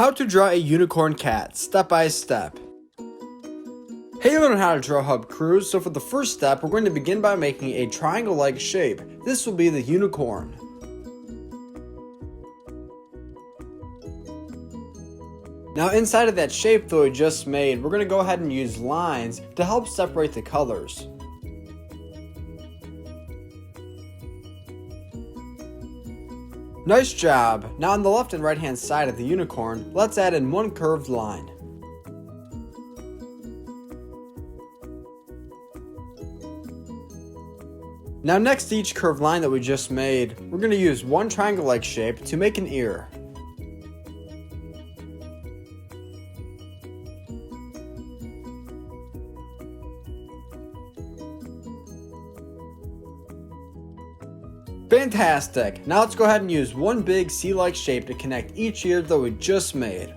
How to draw a unicorn cat, step by step. Hey, you learn how to draw Hub crew. So for the first step, we're going to begin by making a triangle-like shape. This will be the unicorn. Now inside of that shape that we just made, we're going to go ahead and use lines to help separate the colors. Nice job! Now on the left and right hand side of the unicorn, let's add in one curved line. Now next to each curved line that we just made, we're going to use one triangle-like shape to make an ear. Fantastic! Now let's go ahead and use one big C-like shape to connect each ear that we just made.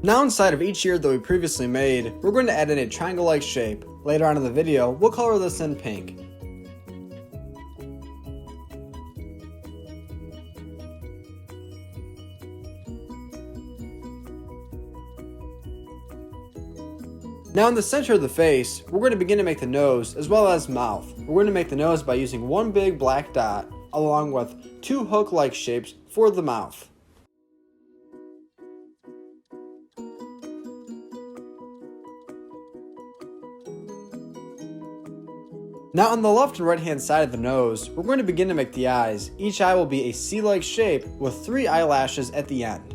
Now inside of each ear that we previously made, we're going to add in a triangle-like shape. Later on in the video, we'll color this in pink. Now in the center of the face, we're going to begin to make the nose as well as mouth. We're going to make the nose by using one big black dot along with two hook-like shapes for the mouth. Now on the left and right hand side of the nose, we're going to begin to make the eyes. Each eye will be a C-like shape with 3 eyelashes at the end.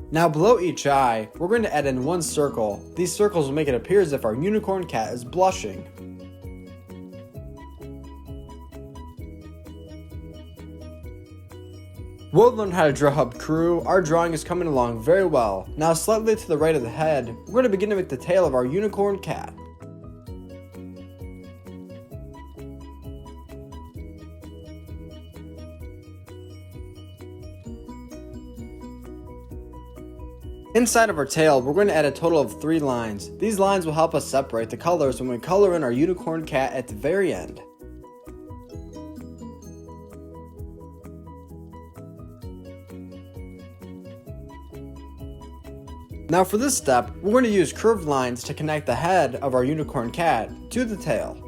Now below each eye, we're going to add in one circle. These circles will make it appear as if our unicorn cat is blushing. Well done how to draw Hub crew. Our drawing is coming along very well. Now slightly to the right of the head, we're going to begin to make the tail of our unicorn cat. Inside of our tail, we're going to add a total of 3 lines. These lines will help us separate the colors when we color in our unicorn cat at the very end. Now for this step, we're going to use curved lines to connect the head of our unicorn cat to the tail.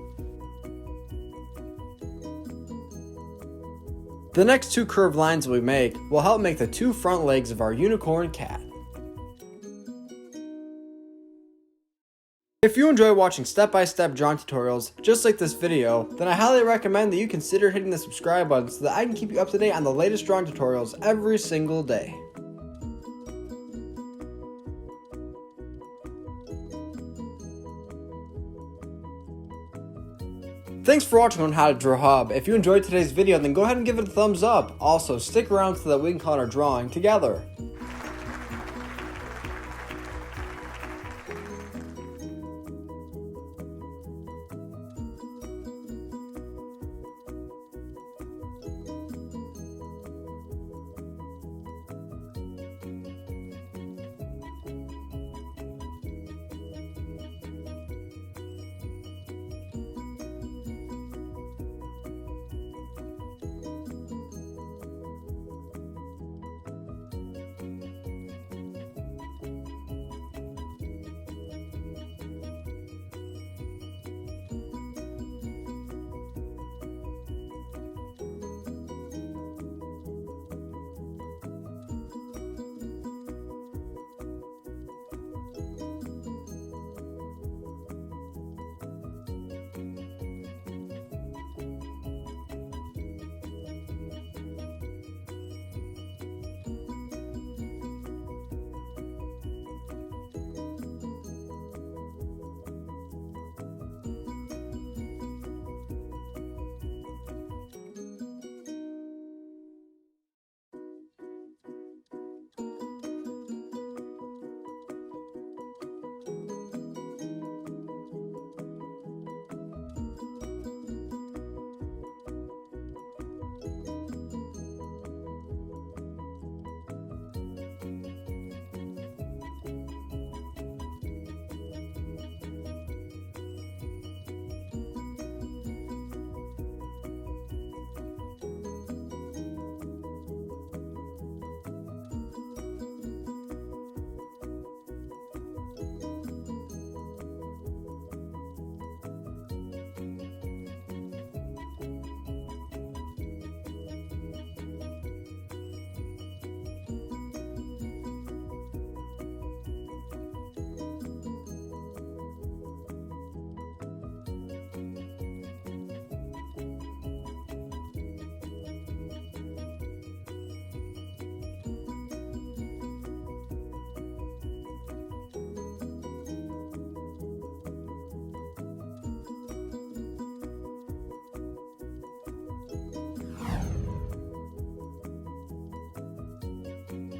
The next 2 curved lines we make will help make the 2 front legs of our unicorn cat. If you enjoy watching step-by-step drawing tutorials just like this video, then I highly recommend that you consider hitting the subscribe button so that I can keep you up to date on the latest drawing tutorials every single day. Thanks for watching on How to Draw Hub. If you enjoyed today's video, then go ahead and give it a thumbs up. Also, stick around so that we can color our drawing together.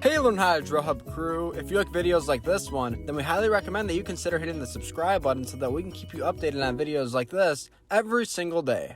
Hey Learn How to Drill Hub crew, if you like videos like this one, then we highly recommend that you consider hitting the subscribe button so that we can keep you updated on videos like this every single day.